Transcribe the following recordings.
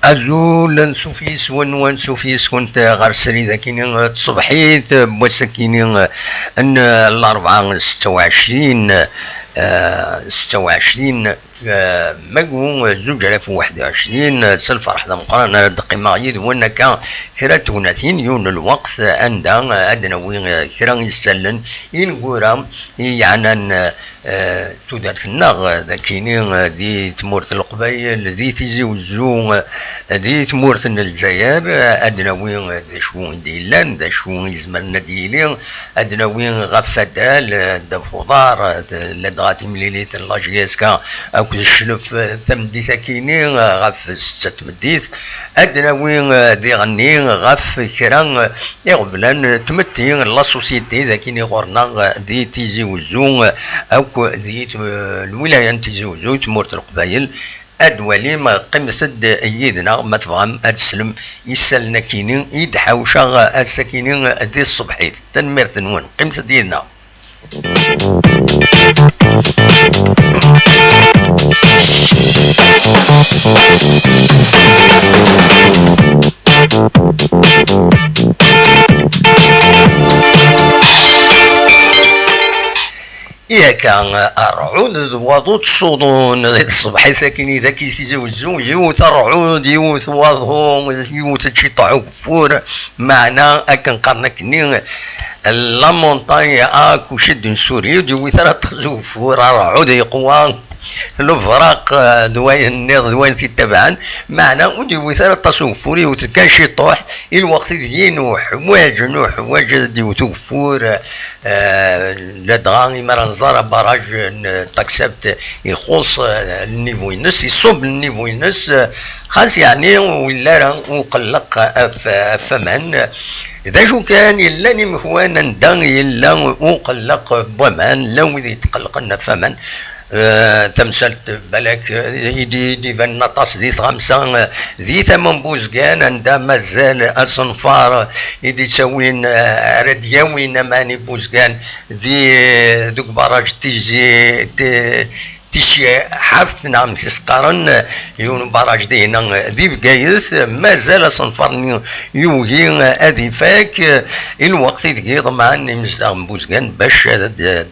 أزول سوفيس ون سوفيس كنت غرسلي ذاكيني تصبحيت بوسكيني أن الأربعة 26 26 مقو 2021 سلفرح ذا مقارنة دقيمة يد وانا كان كرا توناثين يون الوقت عندها أدنوي كرا يستلن ينقورا يعني تودرت النغ ذاكيني ذي تمورت القبايل ذي تزوزو ذي تمورت الجزائر أدنوي ذا شو ديلان ذا شو يزمرنا ديلين أدنوي غفدال ذا خضار لدغاتي مليليت اللاجيسكا أو الشلف تمدي ثكيني غف ست مديث أدنوي ذي غني غف كران يغفلان تمتي لا سوسيتي ذاكيني غورنا ذي تيزي وزون أو ذي الولاية تيزي وزون تمورت القبايل أدوالي ما قمت يدنا ما تفهم أتسلم يسالنا كينين يدحوشا السكينين ذي الصبحيت تنمير تنون قمت يدنا إيه كان الرعود وضوط صودون الصبح ساكني ذاك يتزوجون يوت الرعود يوت وضهم يوت تشيطعو كفور معنا أكن قرنكني لا مونتاني اكو شد سوري ودي ثلاث زوفور الرعود يقوى الفراق دوين النيض دوين في التبعان معنا ودي وثالث تصوفوري وتكان شي طوح الوقت ديين وحواج ديو توفور لدغاني مرة نزار باراج تاكسبت يخص النيفو ينس يصب النيفو ينس خاص يعني ولا وقلق فمن إذا شو كان إلا نمخوانا ندان إلا وقلق بومان لو يتقلق فمن تمثلت بالك دي فالنطاس دي خمسة ذي ثمن بوزقان عندها مازال الصنفار يدي تسوين ردياوين ماني بوزقان ذي دوك براج تيجي تيشي حافت نعم تسقارن يون باراج دينا ذي بقايس مازال صنفرني يوهي اذي فاك الوقت ذي طبعا مزدغم بوزقان باش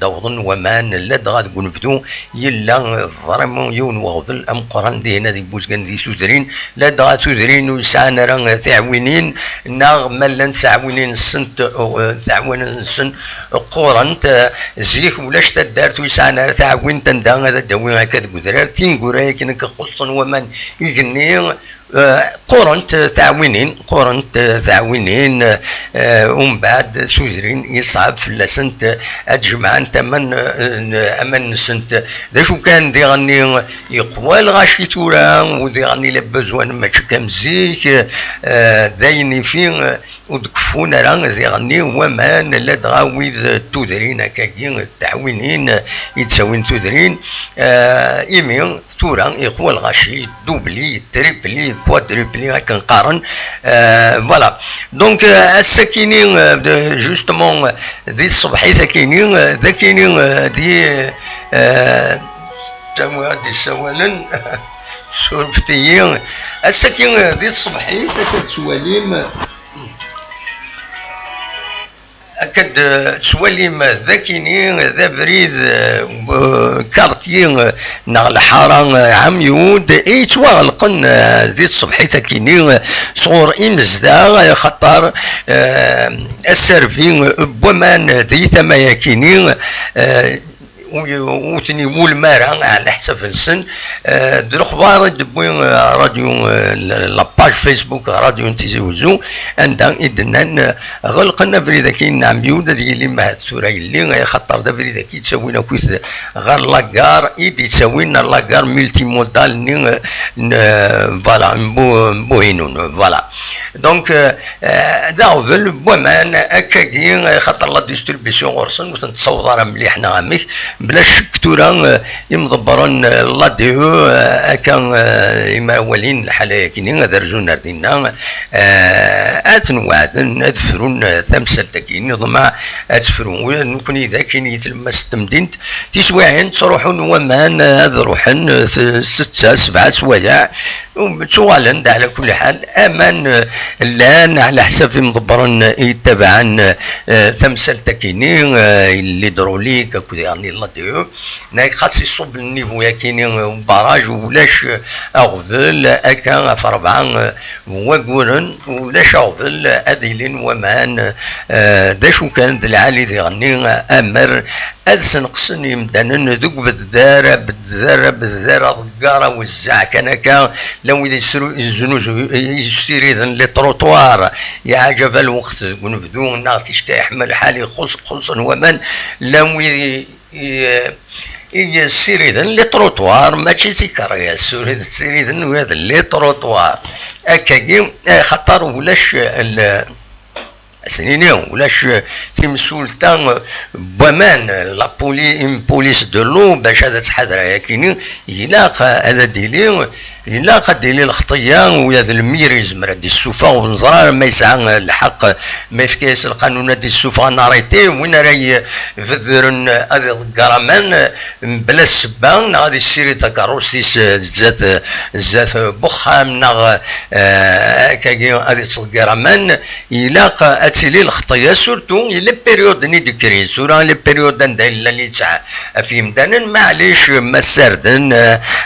دوضن ومان لا دغاد قنفدو يلا فريمون يون وغضل ام قران دينا ذي بوزقان ذي سودرين لا دغاد سودرين وسعنا راه تعوينين ناغ مالا تعوينين سنت تعوين سن قرانت زيك ولاش تدارت وسعنا تعوين تندا هذا دوين هكذا قدرار تنقورا كنك خصا ومن يغني قرنت تعوينين ومن بعد سوزرين يصعب في اللسنت أتجمعان تمن أمن سنت ذا شو كان دي غني يقوى الغاشي تورا ودي غني لبزوان ما تشكم زيك ذايني فين ودكفونا راه ذي غني ومان لا دغاوي تودرين كاكين التعوينين يتساوين تودرين إيمين تورا يقوى الغاشي دوبلي تريبلي كوادريبلي هكا نقارن فوالا دونك الساكنين جوستومون ذي الصبحي ساكنين ذاكينين ذي تاوا دي سوالن سورفتيين الساكن ذي الصبحي تكتسواليم أكد تسوليم ذاكيني ذا فريد كارتيين نا الحارة عميود يتواغلقن ذي الصبح تاكيني صغور إمزدا خطر السيرفين بومان ذي ثمايا كيني وثني مول مارا على حساب السن الاخبار دبوين راديو لاباج فيسبوك راديو نتيزي وزو عندها إدنا غلقنا فريدا كاين نعم يودا ديال ما هاد الثورة اللي خطر دا فريدا كي تسوينا كويس غير لاكار إيدي تسوينا لاكار ملتي مودال ني فوالا بوينون فوالا دونك داوفل بومان أكاكي خطر لا ديستريبيسيون غرسن وتنتصور راه مليح نعمك بلا شك تورا يمضبرون لا دي او كان إما أولين الحالة كيني درجونا ردينا أتنوعدن أدفرون ثمسة كيني ضمع أتفرون نكون إذا كيني تلمس تمدينت تسواعين تروحون ومان هذا روحن 6 7 سوايع وتوالن على كل حال أمان الآن على حسب مضبرون يتبعن ثمسة كيني اللي دروليك كودي يعني الله ديو ناك خاص يصوب النيفو ياكيني باراج ولاش اغفل اكا في 4 وقورن ولاش اغفل اديلين ومان داشو كان العالي ديغني امر أدسن قسن يمدانن ذوك بالذارة ضقارة والزع كان لو يسرو الزنوز يشتري ذن لي تروطوار يا عجب الوقت ونفدو ناغتيش كيحمل حالي خصوصا ومن لو يسيري ذن لي تروطوار ماشي سيكاريا سيري ذن وهذا لي تروطوار هكاكي خطر ولاش سنينيو ولاش في مسؤولتان بومان لا بوليس دو لو باش هذا تحضر ياكيني يلاق هذا ديلي يلاق ديلي الخطيه وهذا الميريز مراد السوفا ونزرار ما يسعى الحق ما يفكيس القانون ديال السوفا ناريتي وين راهي فذرن هذا الكرامان بلا السبان غادي يسيري تكاروسيس زات بخام نغ كاكي هذه الكرامان يلاق اتسيلي الخطيه سورتو لي بيريود ني ديكري سورا لي بيريود اللي تاع في مدان معليش ما سردن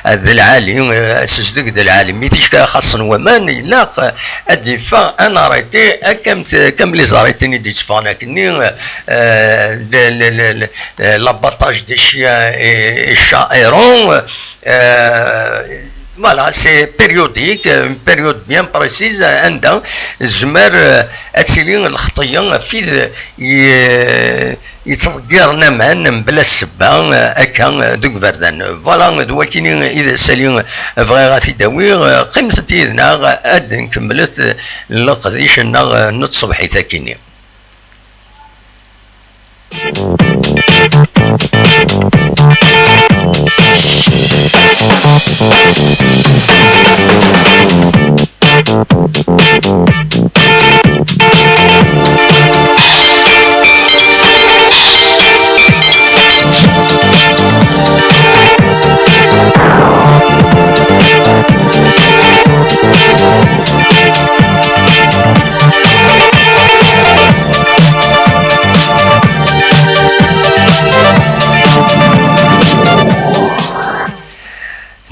هذا العالي سجدك ذا العالم ميتيش خاصن ومان يلاق الدفاع انا رايتي كم لي زاريتني دي تفانا كني لاباطاج دي شيا الشائرون Voilà, c'est périodique, une période bien précise. عندها الزمار أتسيلين الخطية في يتغيرنا معنا بلا السبة أكا دوك فردان. فوالا دواكيني إذا سالين بغي غاتي داوي قيمة تيدنا أد نكملت لقديش نتصبحي تاكيني.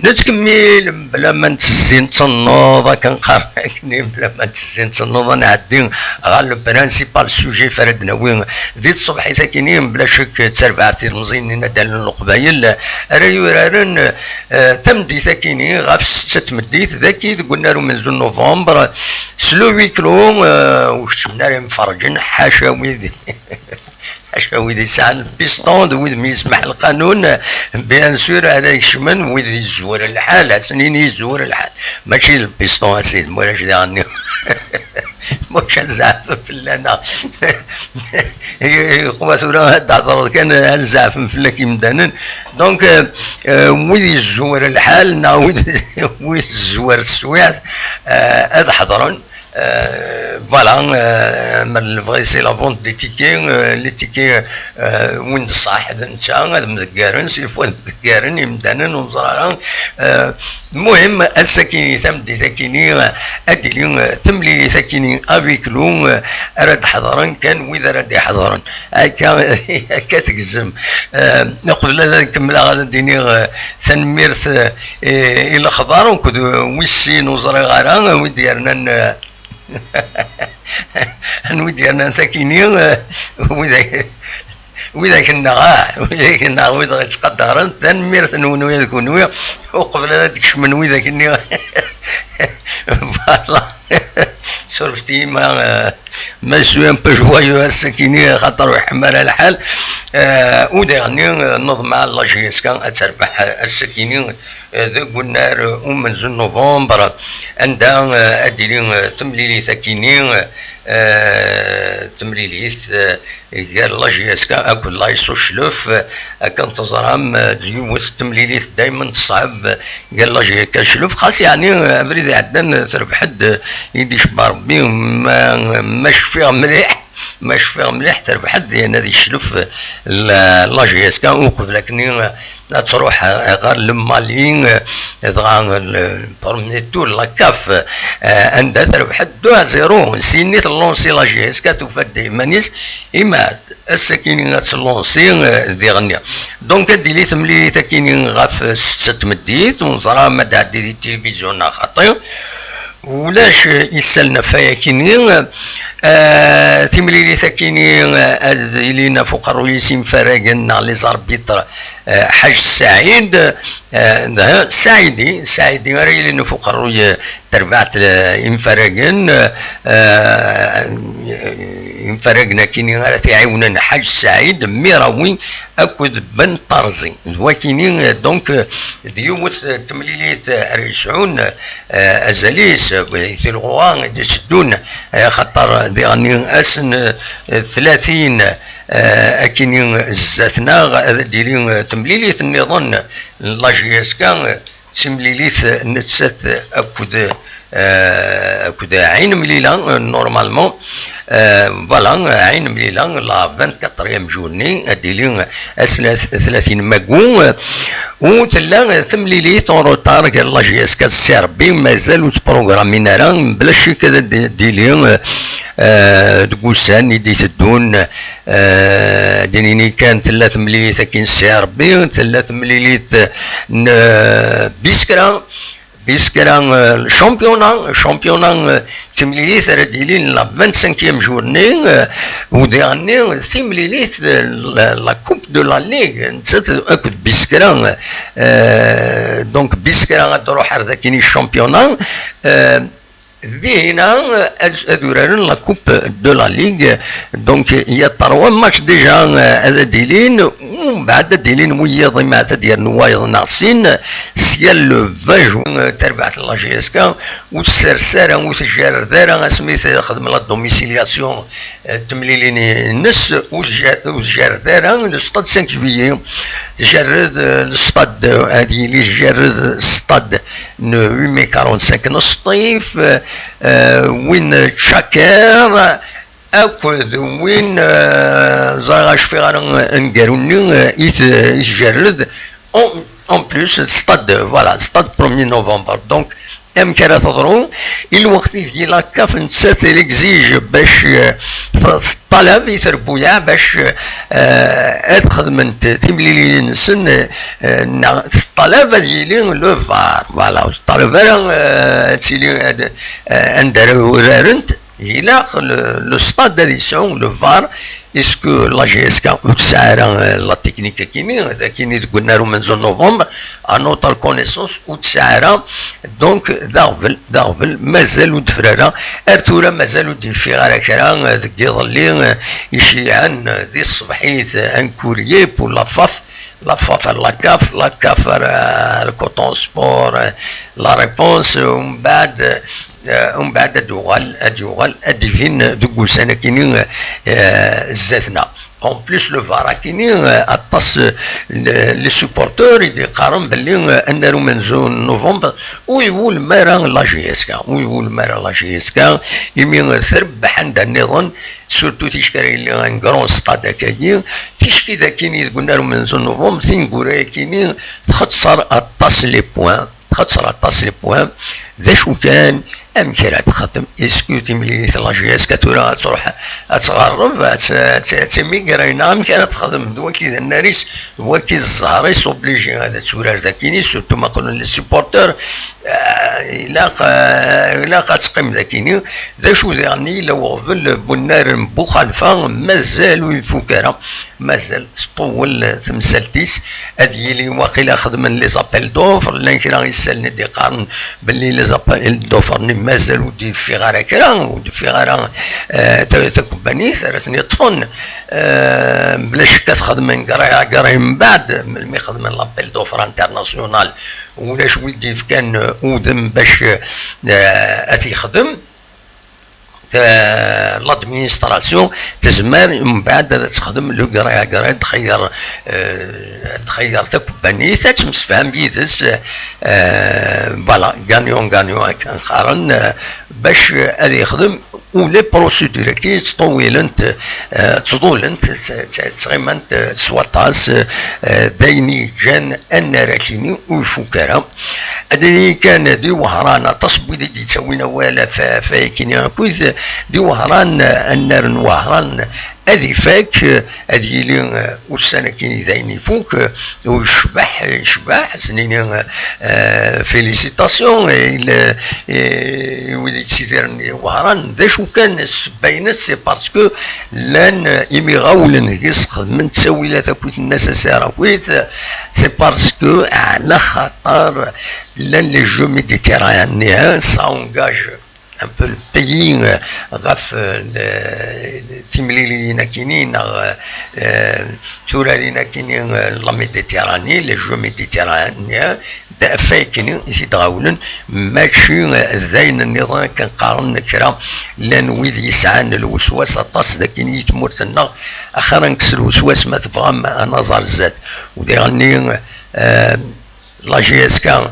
نتكمل بلا ما نتسين تنوض كنقرأكني بلا ما نتسين تنوض نعدي غال البرانسيبال سوجي فردنا وين ذيت الصبح ثاكينين بلا شك تربعتي المزينين دال القبايل رايو رارن تمدي ثاكيني غاف 6 مديت ذاكي قلنا له من زون نوفمبر سلو ويكلو وشفنا مفرجين حاشا ويدي ويدي ساعة البيستون ويد ما يسمح القانون بيان سور هذا يشمن ويد يزور الحال سنين يزور الحال ماشي البيستون اسيد مولاش ديغني موش الزعف فلانا خواتورا هاد كان الزعف فلاك يمدانن دونك ويد يزور الحال ويد يزور السويعت هذا حضرون فوالا من الفغي سي لا فونت دي تيكي لي تيكي وين صح انت هذا مذكرن سيفو مذكرن يمدانا وزرارا المهم الساكنين ثم دي ساكنين ادلي ثملي ساكنين افيك لون راد حضرا كان واذا راد يحضرن هكا كتجزم نقول لا نكمل غادا ديني تنميرث الى خضار ونكد ويسين وزرا غارا وديرنا وديرنا ساكنين وإذا كنا وإذا تقدرن تنمير ثنون ويا كونويا وقبل هذاك من وإذا كنا فوالا سولفتي ما سوي ان بو جوايو السكيني خاطر يحمل الحال وديرني نظم مع لا جي اس كان تربح السكيني ذو قلنا من نوفمبر عندها اديلي تمليلي سكيني تمليليث قال لا جي اس كان اكل لا يسوشلوف كان تزرام ديوث تمليليث دائما صعب قال لا جي كشلوف خاص يعني بريد عندنا ترف حد يدي شبار بهم ماش فيها مليح ماش فيها مليح ترف حد يعني هذه الشلوف لا جي اس كان وقف لكن تروح غير لمالين تغان برميتو لا كاف عندها ترف حد 2-0 سينيت لونسي لا جي اس كان توفد مانيس إما الساكنين تلونسي ذي غنيا دونك ديلي ثملي تاكينين غاف 6 مديت ونصرا ما تعدي دي التلفزيون خاطر ولاش يسالنا فيا كينين تملي لي ساكنين لينا فوق الرئيسين فراقنا لي زاربيتر حاج سعيد سعيدي راهي لنا فوق الرؤية تربعت انفراقن انفراقنا كينين راه تعاوننا حاج سعيد ميراوي اكد بن طرزي وكينين دونك ديوث تمليليت ريشعون ازاليس يثلغوها يسدون خاطر ديغني اسن 30 اكينين زاتنا ديرين تمليليت النظام لا جي اس كان تمليليت نتسات اكد عين مليله نورمالمون فوالا عين مليله لا 24 جورني ديلين 30 ماكون وتلا ثمليليت روطار قال لا جي اس كان السربي مازالوا تبروغرامين راه بلا شي كذا ديلين دقوسان يدي سدون دينيني كان 3 مليليت كاين سربي 3 مليليت بيسكرا شامبيونا تمليليت رديلين لا 25 جورني وديرني تمليليت لا كوب دو لا ليغ نسات اكد بيسكرا دونك بيسكرا تروح هذاكيني الشامبيونا ذينا ادوران لا كوب دو لا ليغ دونك هي 3 ماتش ديجا هذا ديلين ومن بعد ديلين وياض مع ديال نوايض ناقصين سيال لو 20 جون تربعت لا جي اس كا وتسرساره وتجار دارا سميت خدم لا دوميسيلياسيون تمليلين الناس وتجار دارا لو ستاد 5 جويي جرد الستاد هذه اللي جرد الستاد 845 نصطيف وين تشاكر اكد وين زاغاش في غير نقاروني يتجرد اون بلوس ستاد فوالا ستاد 1 نوفمبر دونك كان تضرون الوقت ديال لاكاف نسات ليكزيج باش في الطلب يتربويا باش هاد خدمت تملي نسن الطلب ديالي لو فار فوالا الطلب راه تسيلي اندر ورارنت الى لو ستاد ديال يسعون لو فار اسكو لا جي اس كا وتسعر لا تكنيك كيمي هذا كيني قلنا من زون نوفمبر انوتر كونيسونس وتسعر دونك داغفل مازالوا دفرارا ارتورا مازالوا ديفي غير كرا ذك يظلي يشيعن ذي الصبحيت ان كوريي بو لافاف لا كاف الكوتون سبور لا ريبونس ومن بعد ومن بعد اديوغال اديفين دوك سنه كينين زاتنا اون بليس لو فارا كينين اطاس لي سوبورتور يدي قارن باللي انه منزون نوفمبر ويقول مارا لا جي اس كا ويقول مارا لا جي اس كا يمين تربح عند النظام سورتو تيشكري لي ان كرون ستاد كاين تيشكي دا كيني قلنا له منزون نوفمبر تينقورا كيني تختصر اطاس لي بوان تختصر اطاس لي بوان ذا شو كان امكن تخدم اسكو تملي لا جي اس كتورا تروح تغرب تسمي قرينا امكن تخدم دوكي الناريس دوكي الزهريس اوبليجي هذا تورار ذاكيني سورتو ما قلنا لي سوبورتور الا تقيم ذاكيني ذا شو يعني لو غفل بنار بوخالفه مازال ويفوكرا مازال طول تمثالتيس هذه اللي واقيلا خدم لي زابيل دوفر لكن راه يسالني دي قارن باللي لي زابيل دوفر مازال ودي في غير كرا ودي في غير تكباني ثلاثني طفن بلا شك تخدم قراي من بعد ملي خدم لابيل دوفر انترناسيونال ولا شو ودي كان ودم باش اتي خدم لادمينستراسيون تزمر من بعد تخدم لو قرايه تخير تكباني تمسفهم بيدس فوالا غانيون كان خارن باش غادي يخدم ولي بروسيدور كي تطولنت تغيمنت سواطاس دايني جان ان راكيني ويفوكرا هذه كان دي وهران تصبي دي تسوينا ولا فايكيني كويس دي وهران النار وهران هذه فاك هذه اللي والسنه كاين دايني فوق ويشبح سنين فيليسيتاسيون ولي تسيرني وهران ذا شو كان باينه سي باسكو لان ايمي غاولن يسخد من تسويلات كويت الناس ساره كويت سي باسكو على خاطر لان لي جو ميديتيرانيان سانجاج un peu le pays غاف تيمليلينا كاينين تورالينا كاينين لا ميديتيراني لي جو ميديتيرانيان فاي كاينين يزيد غاولن ماشي زاين النظام كنقارن كرا لان ويد يسعان الوسواس اطاس ذاك يتمرتنا اخر نكسر الوسواس ما تفهم نظر الزاد ودي غني لا جي اس كا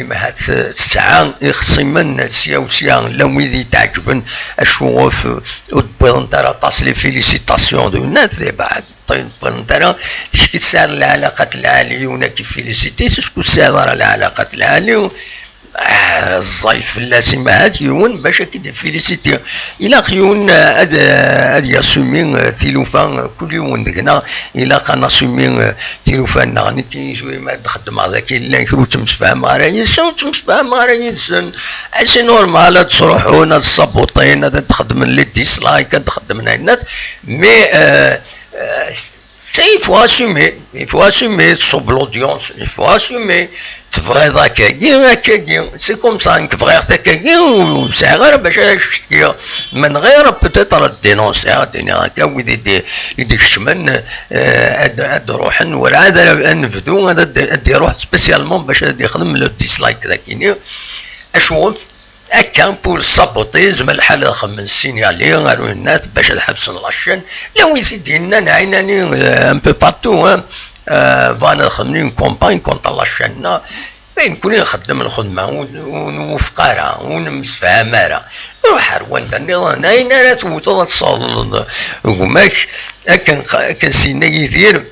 إما هاد تسعة يخصي من سياوسيا لو ويدي تعجبن أشوف وتبغي طاس لي فيليسيتاسيون دو الناس بعد طيب بغي تشكي تسعر العلاقات العالية ونا كيف فيليسيتي تشكو تسعر العلاقات العالية الصيف اللازم هاد يون باش كي فيليسيتي الى خيون هاد ياسومين تيلوفان كل يوم دقنا الى قنا سومين تيلوفان نغني كي شويه ما تخدم هذاك الا كرو تمسفهم راه يسون تمسفهم راه يسون اشي نورمال تروحون الصبوطين تخدم لي ديسلايك تخدم النت مي il faut assumer تصب l'audience, il faut assumer تبغي ذاك كاين سي كوم سا انك تبغي ذاك كاين وساعه غير باش تشتكي من غير بوتيتر دينونسي عاودني هكا ويدي الشمن هاد روحن ولا عاد نفدو هاد روح سبيسيالمون باش يخدم لو ديسلايك ذاكيني اشوف هكا بور سابوتي زعما الحال خمس سينيالي غير الناس باش الحبس لاشين لو يزيد لنا نعيناني ان بو بارتو فانا خدمني كومباين كونطا لاشين بين كوني نخدم الخدمه ونوفقارها ونمسفهمها روح رواندا انا انا توصل تصل وماك كان سينا يدير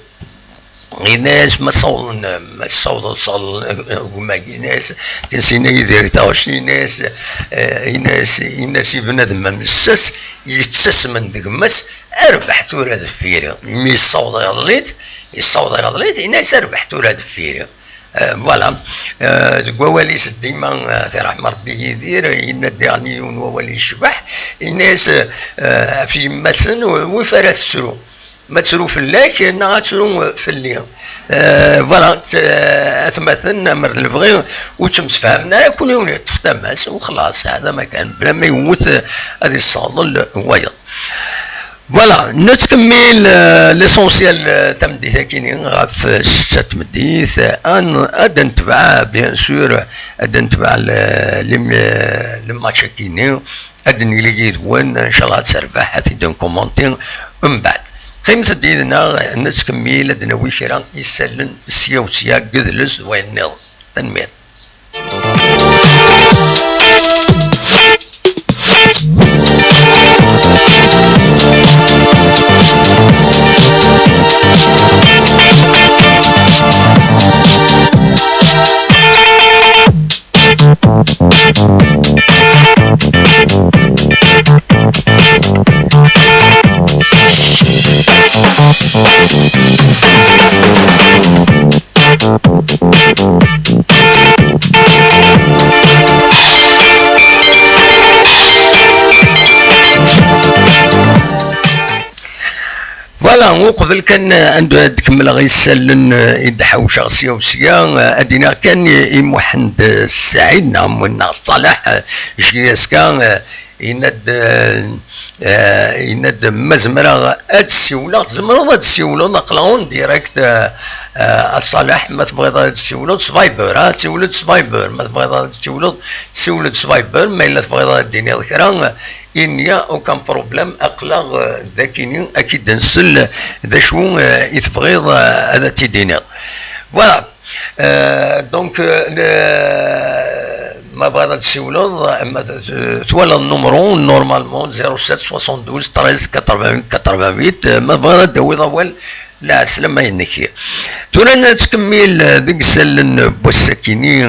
الناس ما صول وماك ناس كان سينا يدير تاوشي ناس بنادم مسس يتسس من دقمس اربح تورا دفيري مي الصوت غليت الناس اربح تورا دفيري فوالا كواليس ديما ترحم ربي يدير ينادي وولي يشبح الناس في مثلا وفرات تسرو ما تسرو في اللاك نا تسرو في الليل فوالا تمثلنا مرد الفغي وتمس فهمنا كل يوم تفتمس وخلاص هذا ما كان بلا ما يموت هذه الصادل ويض فوالا نتكمل ليسونسيال تاع مديث كاينين غاف 6 مديث ان اد نتبع بيان سور اد نتبع الماتش كاينين اد نلقي دوان ان شاء الله تربح تدير كومونتير من بعد قيمة ديالنا نتكمل اد نوي كرا يسلن سيا وسيا قدلس وين نض تنمير. فوالا وقبل كان عنده تكمل غيسالن يدحو شخصيه وسيا ادينا كان محمد السعيد نعم والناس صالح جياسكا يند مزمرة السيولة زمرة السيولة نقلون ديريكت صالح ما تبغي تسيولو سفايبر تسيولو سفايبر ما تبغي تسيولو سيولو سفايبر ما إلا تبغي ديني ذكرا إنيا أوكان بروبليم أقلا ذاكيني أكيد نسل ذا شو يتبغي هذا تيديني فوالا دونك ما بغيت تسولو اما تولى النمرو نورمالمون 07 72 13 88 ما بغيت دوي اول لا سلام ينكي تونا تكمل ديك سلن بوساكيني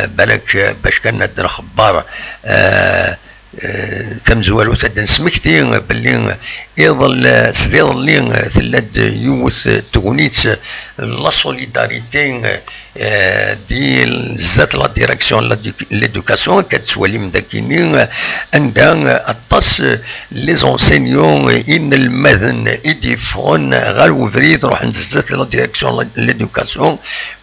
بالك باش كندير خبار تمزوالو تدن سمكتي باللي يظل سدير اللي ثلاث يوث تغنيت لا سوليداريتي ديال ذات لا ديريكسيون ليدوكاسيون كتسوالي مداكيني عندها الطاس لي زونسينيون ان المذن يديفون غير وفريد روح نزات لا ديريكسيون ليدوكاسيون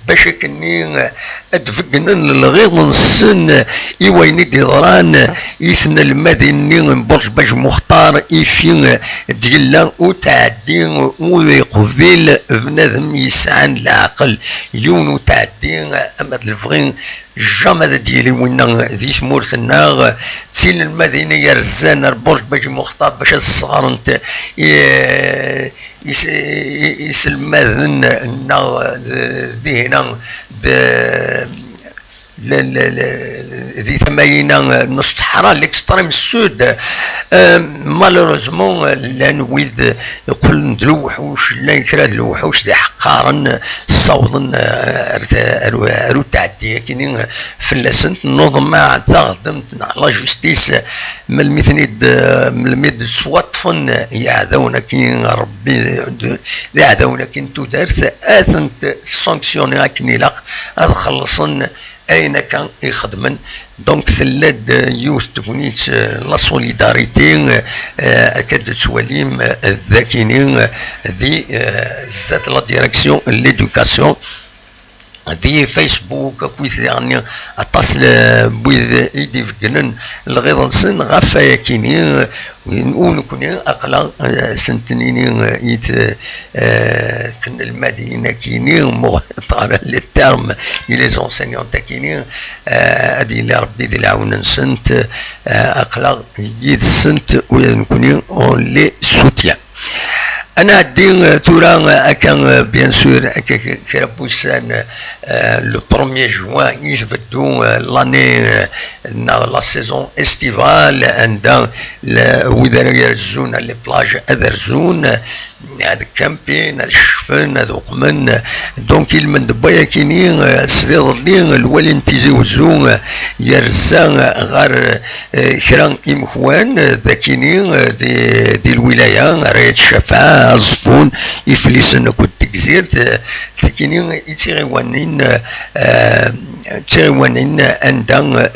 باش كني اتفقنا الغير نسن ايويني ديضران يثنى المدني برج باش مختار يفين ديال وتعدي ويقبل بنادم يسعن العقل يون تعدي اما الفغين جامد ديالي وين ذي ثمورتنا تسيل المدينه يرزان البرج باش مختار باش الصغار انت يسلمذن ذي هنا ذي ثمانين نص الصحراء ليكستريم السود مالوروزمون لان ويذ يقول ندلو وحوش لا كرا دلو وحوش ذي حقارا صوضن ارو تعدي كاينين فلاسنت نوض مع تخدمت على جوستيس من الميد سواطفن يعذونا كاين ربي يعذونا كاين تو دارت اثنت سانكسيوني كني لاق خلصن اين كان يخدمن دونك ثلاث يوث تكونيت لا سوليداريتي اكاد تواليم الذاكينين ذي ذات لا ديريكسيون ليدوكاسيون دي فيسبوك كويس يعني اتصل بويذ ايدي فكنن الغيض نسن غفا كيني ونقول كوني اقلا سنتنين يت كن المدينه كيني مغطى للترم لي زونسينيون تاكيني ادي اللي ربي دي العون نسنت اقلا يد سنت ونكوني اون لي سوتيان انا دي تورا كان بيان سور كربوسان لو 1 جوان يجبدو لاني لا سيزون استيفال عندها وذا يرزون لي بلاج اذرزون هذا كامبين الشفن هذا قمن دونك المن دبايا كاينين سرير لي الوالين تيزوزو يرزان غير كرا امخوان ذاكينين دي الولايه رايه الشفاعه الزبون يفلسن كنت تكزير تكيني يتيغيوانين عندها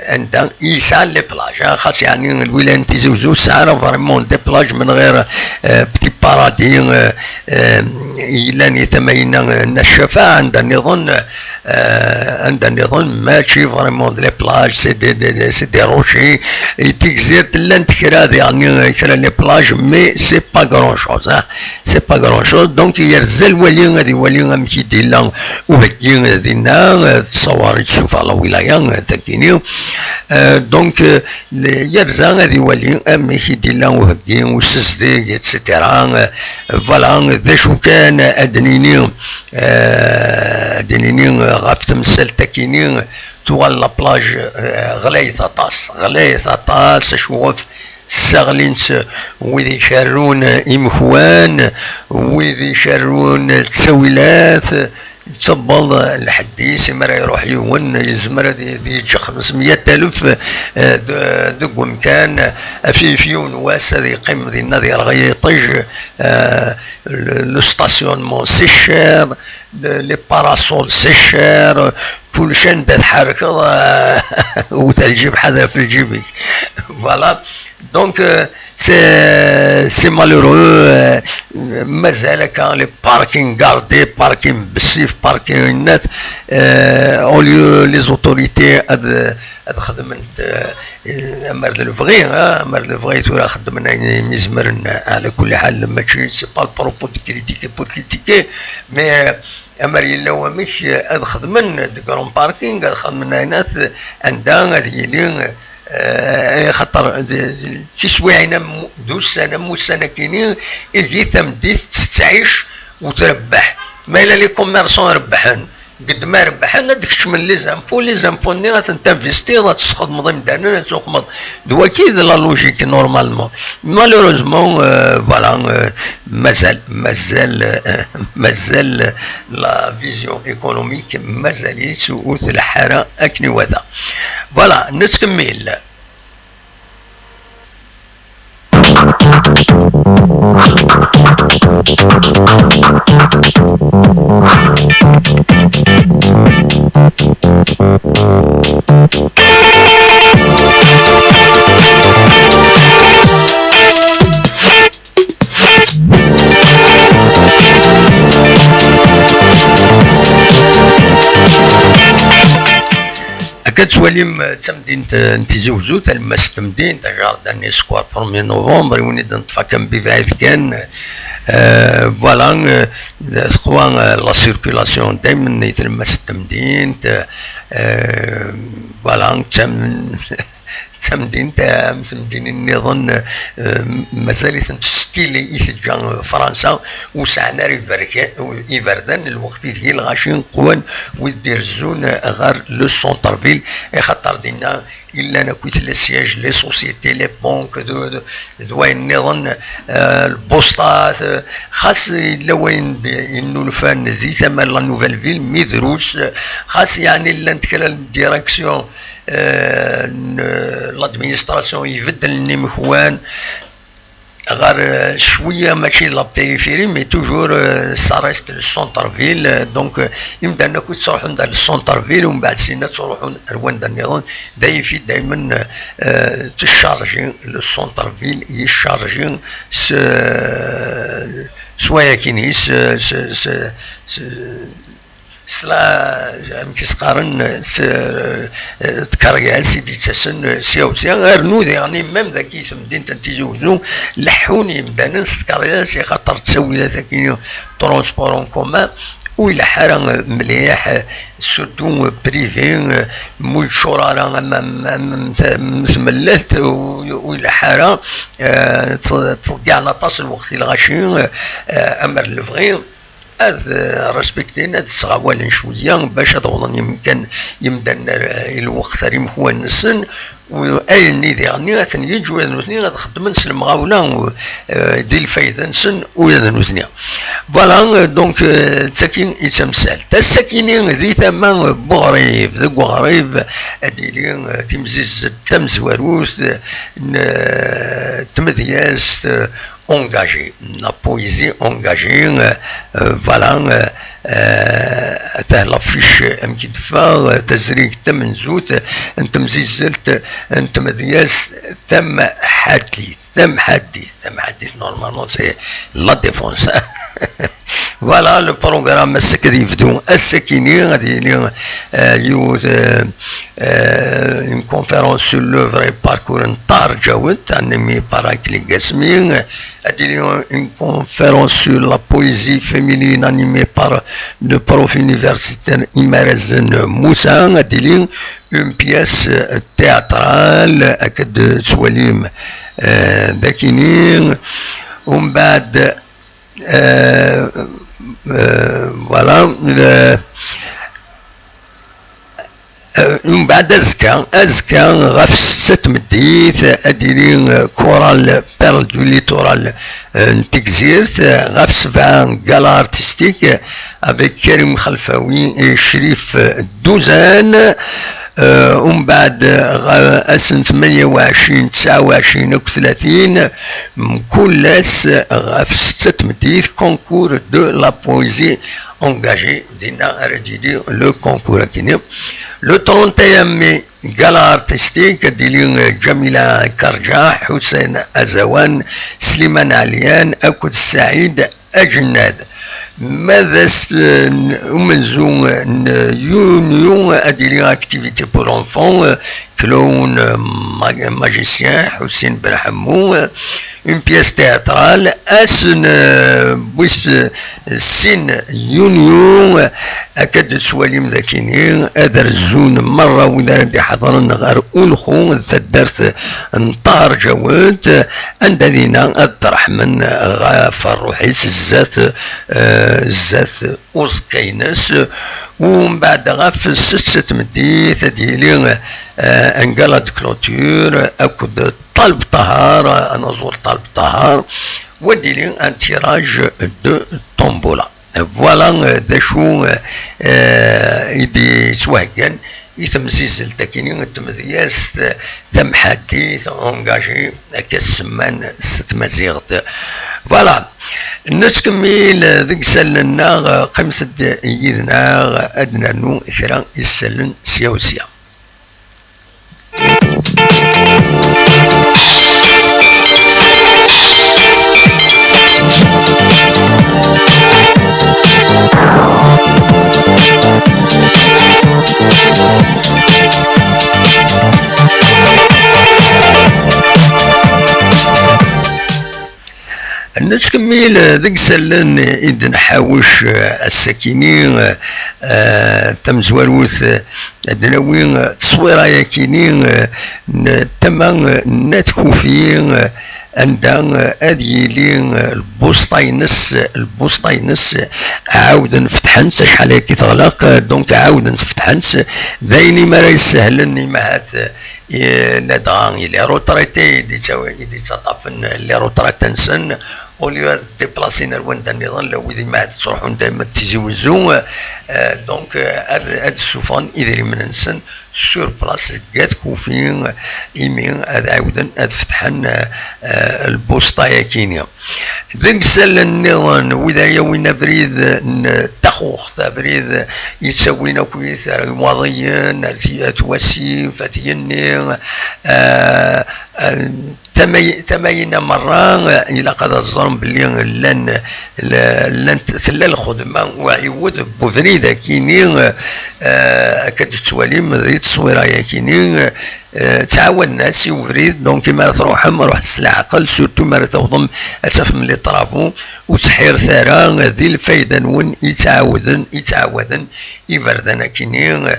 عندها يسعى لي بلاج خاص يعني الولايه تيزي وزوج ساعه فريمون دي بلاج من غير بتي بارادي الا يتمين النشافه عندها نظن ماشي فريمون دي بلاج سي دي روشي تيكزير تلانت كرا يعني كرا لي بلاج مي سي با غران شوز سي با غران شوز دونك يرزل ولي غادي ولي غامشي ديلا وهكي دينا تصور تشوف على ولايه تاكيني دونك يرزا غادي ولي ماشي ديلا وهكي وسسدي اتسيتيرا فوالا ذا شو كان ادنيني غاف تمثل تاكيني توال لا بلاج غليث طاس شوف الساغلينس ويذي يشارون إمخوان ويذي يشارون تسويلات تبل الحديث مرة يروح يون يزمر يجي 500,000 دوك مكان في ونواس هذه يقيم ذي النادي راه يطيج لو ستاسيونمون سي شير لي باراسول سي شير كل شيء انت تحرك وتجيب حدا في جيبك فوالا دونك سي مالورو مازال كان لي باركين غاردي باركين بسيف باركين نت اوليو لي زوتوريتي اد خدمت امر لو فغي تو خدمنا مزمرنا على كل حال ماشي سي با البروبو دي كريتيكي مي امر يلا ومش اد خدمن دي كرون باركينغ اد خدمنا ناس عندها غادي لي خاطر شي شويه دوز سنه مو سنه كاينين يجي تمديت تعيش وتربح ما الا لي كوميرسون ربحن قد ما ربحن هذاك من لي زامبو ني غاتنفيستي غتسخد مضم دارنا تسوق دوا كي لا لوجيك نورمالمون مالوروزمون فوالا مازال لا فيزيون ايكونوميك مازال يسوء الحاره اكني وذا فوالا نتكمل كتولي تمدين تزوجو تلمس تمدين جاردان اسكوار 1 نوفمبر ونبدا نطفى كان بفايف كان فوالا تخوا لا سيركولاسيون دائما يتلمس التمدين فوالا تمدين نظن مازال تستيلي يسجل فرنسا وسعنا يفردان الوقت ديال غاشي قوان ويدير الزون غير لو سونتر فيل خاطر دينا الا نكويت لي سياج لي سوسيتي لي بونك دوين نظن البوسطات خاص الا وين انو الفن ذي ثمن لا نوفيل فيل ميدروس خاص يعني الا نتكلم الديريكسيون لادمينستراسيون يبدل النمخوان غير شويه ماشي لا بيريفيري مي توجور سا ريست السونتر فيل دونك يبدا انكم تروحوا ندير السونتر فيل ومن بعد سينا تروحوا رواندا النظام دايما تشارجي السونتر فيل يشارجي سوايا كينيس سلا كيسقارن تكريال سيدي تسن سياوسيا غير نود يعني ميم ذاك مدينة تيزوزو لحوني بدانا تكريال سي خاطر تسوي ذاك ترونسبور اون كومان وإلا حارة مليح سورتو بريفي مول شرارة مزملت وإلا حارة تلقى على طاس الوقت الغاشي أمر الفغي هذا ريسبكتينا تسغاوالن شويه باش هذا يمكن يمدن الوقت ريم هو النسن واي نيدي يعني يجوا نوثني غتخدم نسلم غاولا دي الفايده نسن ولا نوثني فوالا دونك تساكين يتمثال تساكينين ذي ثمن بغريب ذوك غريب اديلي تمزيز تمزواروث تمدياس engagée, la poésie engagée, voilà, تاع فيش امكي دفا تزريق تم نزوت انت مزيزلت انت مدياس ثم حديث نورمالمون سي لا ديفونس. فوالا لو بروغرام مسك غادي يبدو الساكنين غادي لي يوز اون كونفيرونس سور لوفر اي باركور نطار جاوت انمي باراكلي قاسمين غادي لي اون كونفيرونس سور لا بويزي فيمينين انيمي بار لو بروف يونيفرسيتير إمارزن موسى غادي لي اون بياس تياترال اكد سواليم ذاكينين ومن بعد فوالا من بعد أزكى غف 6 مديت أديرين كورال بيرل دو ليتورال نتكزيرت غف 7 قالا ارتستيك افيك كريم خلفاوي شريف دوزان ومن بعد أسن 28 29 30 مكلس غف 6 مديت كونكور دو لا بويزي engagé دينا رديدي لو كونكور كيني لو 31 مي قالا ارتستيك ديالي جميلة كرجاح حسين أزوان سليمان عليان أكد السعيد أجناد ماذا منزو يونيو اديلي اكتيفيتي بور انفون كلون ماجيسيان حسين بن حمو اون بياس تياترال اسن بويس سين يونيو اكاد سواليم ذاكيني ادر الزون مره وإذا دي حضرنا غير اولخو تدرت نطار جواد عند دينا الرحمن غافر روحيس الزات وزكاينس ومن بعد غاف 6 مديت ديالي انقالا دو كلوتور اكد طالب طهار انا زور طالب طهار وديلي ان تيراج دو طومبولا. فوالا دا شو يدي سواهكان يتمزيز التاكيني التمزياس ثم حديث انجاجي كالسمان 6 مزيغت. فوالا نسكمل ذيك سلنا قمصة يدنا أدنى نو إكرا يسلن سياوسيا. نتكمل ذيك سلن إذن حاوش الساكنين تمزواروث دناوين تصويرا ياكينين تما نتكوفين عندها أديلين البوسطاينس عاودا فتحنس شحال كي تغلق دونك عاودا فتحنس ذايني ما راه يسهلني معات ندغان لي روتريتي دي تطافن لي روتريتنسن وليو ديبلاسينا لوين النظام لو إذا ما تروحون دائما تزوجوا دونك هاد السوفان إذا من نسن سور بلاص قاد كوفين يمين هاد عاودا هاد فتحن البوسطة ياكينيا ذنك سال النظام وإذا يوينا بريد تخوخ بريد يتسوينا كويس المواضيين تواسي فتيني تماينا مرة إلى قد الظلم بلي لن ثلا الخدمة وعيود بوذني ذاكيني كاد تواليم ذي تصويرا ياكيني تعاون الناس يوريد دونك ما تروحهم روح العقل سورتو ما توضم تفهم لي طرافو وتحير ثرا ذي الفايدة نون يتعاودن يبردن كيني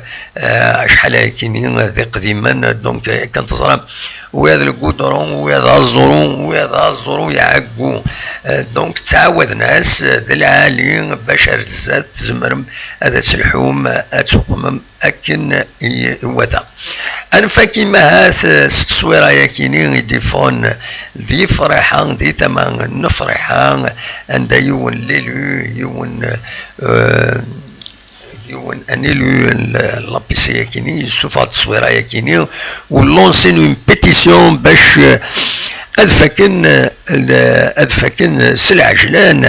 شحال كيني ذي قديما دونك كنتظرا وهذا القدرون وهذا الزرو يعقو دونك تعاود ناس ذي العالي بشر الزات زمرم هذا تلحوم اتقمم اكن وذا انفا كيما هاث تصويره ياكيني يديفون ذي فرحان ذي ثمان نفرحان عند يون ليلو يون انيلو لابيسي ياكيني يسوفا تصويره ياكيني ولونسين اون بيتيسيون باش أدفكن سلعجلان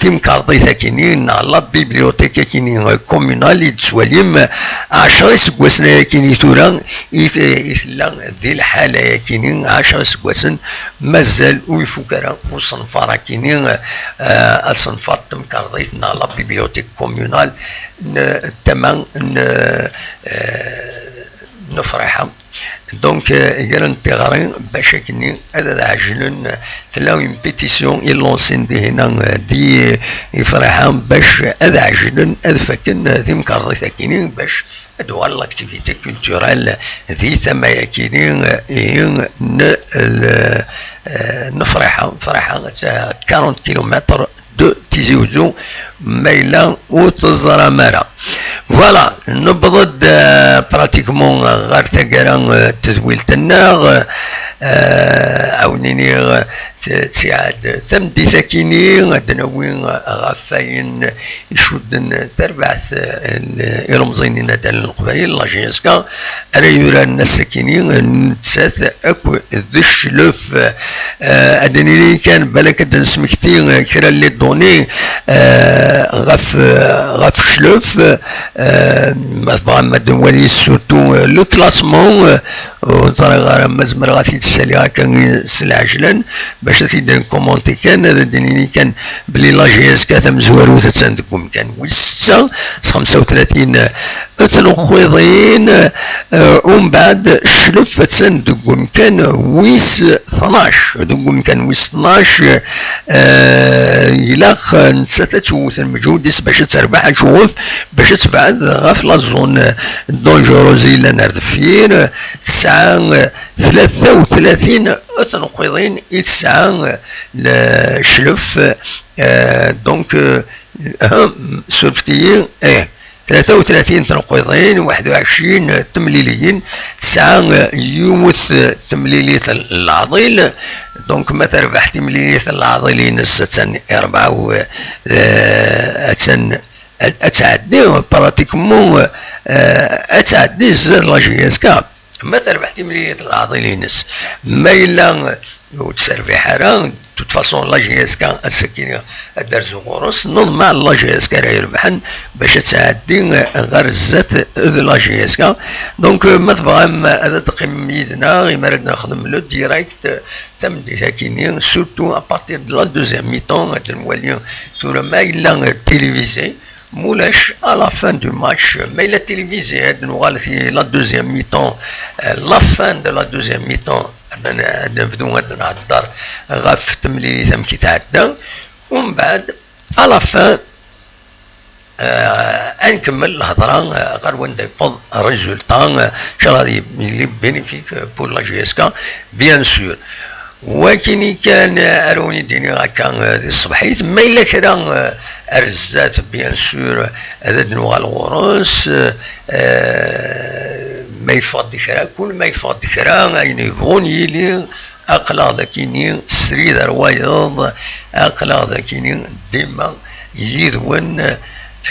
تيم كارطيثا كينين على بيبليوتيكا كينين كومينالي تسواليم 10 سكواسنا كيني تورا يسلا ذي الحالة كينين 10 سكواسن مازال ويفكرا وصنفارا كينين الصنفار تم كارطيثنا على بيبليوتيك كومينال تمام نفرحها دونك يرن تغارين باش كني هذا عجلن تلاوي بيتيسيون يلونسين دي هنا دي يفرحان باش هذا عجلن هذا فكن ذي مكرضي كينين باش هادو لاكتيفيتي كولتورال ذي ثما كينين نفرحها فرحها 40 كيلومتر دو تيزي وزو ميلا وتزرامرا فوالا نبضد براتيكمون غير تقرا تذويل الناغ عاونيني تساعد ثمدي ساكيني دناوين غفاين يشودن تربعث يرمزين نادال القبائل لاجيسكا انا يرى الناس ساكينين نتساث اكو ذش لف ادنيني كان بالك تنسمكتي كرا لي دوني غف شلوف مثلا مدولي سورتو لو كلاسمون وطرا غير مزمر غادي تسالي كان سلعجلن باش تيدير كومونتي كان هذا دينيني كان بلي لا جي اس كا مزوارو تتسندكم كان وستة 35 تنخوضين ومن بعد شلف تسندكم كان ويس 12 دوكم كان ويس 12 يلاق نتساتت المجهود باش تربح شوف باش تبعد غاف لا زون دونجوروزي لا نردفير 33 تنقيضين يتسعى لشلف دونك سلفتيين 33 تنقيضين 21 تمليليين 9 يوث تمليلية العضيل دونك ما تربح تمليلية العضيلين ستن 4 اتعدي براتيكمون اتعدي زاد لا جي اس كا ما تربح تمليلية العضيلين ما إلا وتسربح راه توت فاسون لا جي اس كا السكينه الدرزو غورس نورمال لا جي اس كا راه يربحن باش تعدي غير الزات لا جي اس كا دونك ما تبغى هذا تقييم يدنا غير مرضنا نخدم لو ديريكت تم دي ساكينين سورتو ابارتير دو لا دوزيام ميطون هاد الموالين ثم ما الا التلفزي مولاش على فان دو ماتش ما الا التلفزي هاد نوغال في لا دوزيام ميطون لا فان دو لا دوزيام ميطون نبدو نهضر غاف تمليزم كي تعدى ومن بعد على فان نكمل الهضره غير وين ديبون ريزولتا شغل اللي بينيفيك بور لا جي اس كا بيان سور ولكن كان اروني ديني هكا الصبحيت ما الا كرا ارزات بيان سور هذا نوغال غورس ما يفضي كرا كل ما يفضي كرا ينيفون يلي اقلا ذاكيني سريد روايض اقلا ذاكيني ديما يدون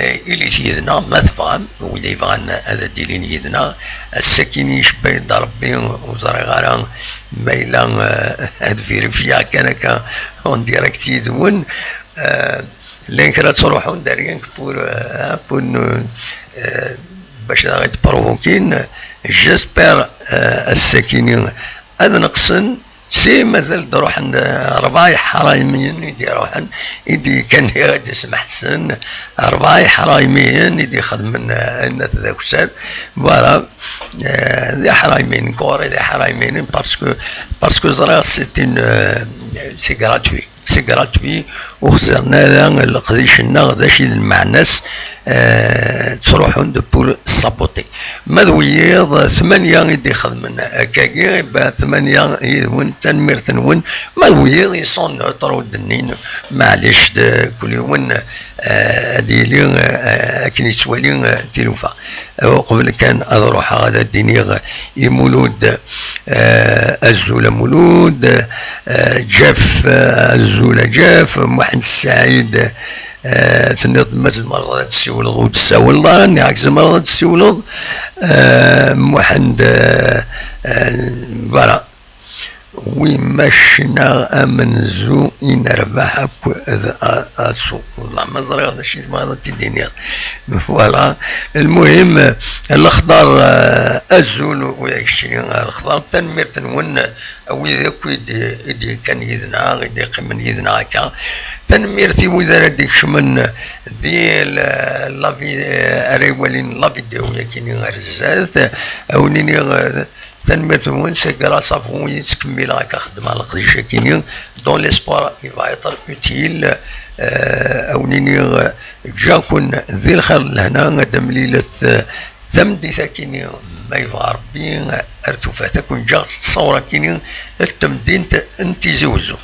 إلي يدنا ما تفهم وإذا يفهم هذا ديلين يدنا السكيني شبه ربي وزرع غاران ما إلا هاد فيريفيا كان اون ديريكت يدون لين كلا تروحون دارينك بور باش غادي تبروفوكين جيسبر السكيني هذا نقصن سي مازال تروح عند ربايح حرايميين يدي روحن يدي كان غادي يسمح حسن ربايح حرايميين يدي يخدم الناس ذاك السال فوالا لي حرايميين كوري لي حرايميين باسكو زرا سي غراتوي وخسرنا القديشنا غدا شي المعناس تروحون بور سابوتي مذويض 8 يدي يخدمنا هكاكي با 8 يدون تنمير تنون مذويض يصون نوترو دنين معليش كل يوم ديلي كني تسوالي تلوفا وقبل كان اروح هذا الدنيا يمولود الزوله مولود جاف الزوله جاف محمد السعيد تنظ مازال مرة تسولض وتساول راني عكس مرة تسولض محمد فوالا ويمشنا امنزو ان ربحك اسو زعما زرا هذا الشيء ما تديني فوالا. المهم الاخضر الزول ويشتري الاخضر تنمير تنون او ذاك يدي كان يدنا يدي قمن يدنا هكا تنميرتي وذا ديك شمن ذي لافي اريولين لا فيديو كايني غير الزات او نيني تنميرت وين grâce à vous يتكمل هكا خدمة على قضية كاينين دون ليسبوار يفا يطر اوتيل او نيني جاكون ذي الخير لهنا دمليلة ثمدي ساكيني ما يبغى ربي ارتفع تكون جات تصور كاينين التمدين انت زوزو.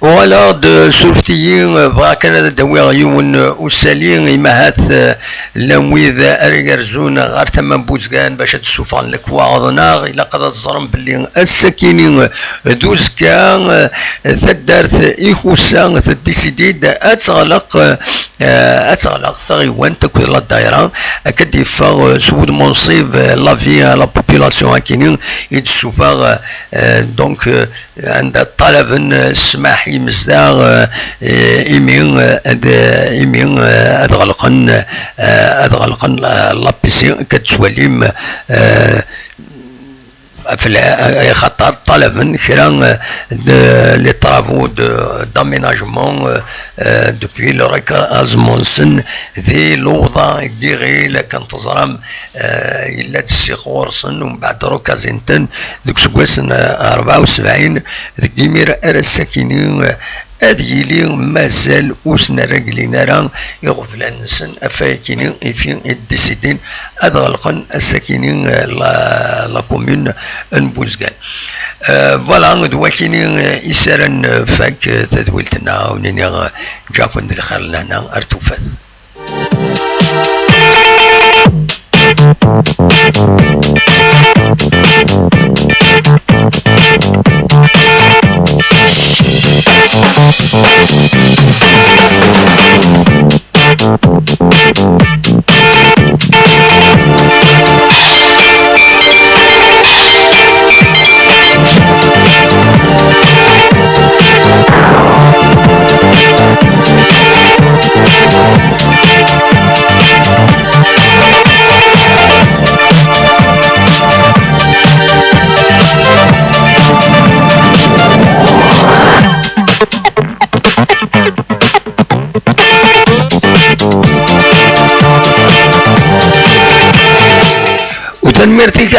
ولا د سورتيين بغا كان داوي يون وسالين يمهات لمويذ اريرزون غير تمام بوزكان باش تسوفان لك واضنا الا قد تزرم باللي السكينين دوز كان ثدارت يخوسان تديسيديد اتغلق اتغلق ثغيوان تكوين لا دايره كديفا سود منصيب لا في لا بوبولاسيون كاينين يتشوفا دونك عند الطلب السماح يمزداغ ايمين ادغلقن لابيسي كتوليم في خطر طلبا كرا لي طرافو داميناجمون دوبوي لو ازمونسن ذي لوضا كيغي لا كانت تزرم الا تسي خورسن ومن بعد روكازينتن دوك سكواسن 74 ذيك ديمير الساكنين هذه لي مازال وسنا راجلين راه يغفلان نسن افاكينين يفين الديسيدين ادغلقن الساكنين لا كومون نبوزكان فوالا دواكينين يسارن فاك تدويلتنا ونيني جاكون دخل هنا ارتوفاث وتنميرتك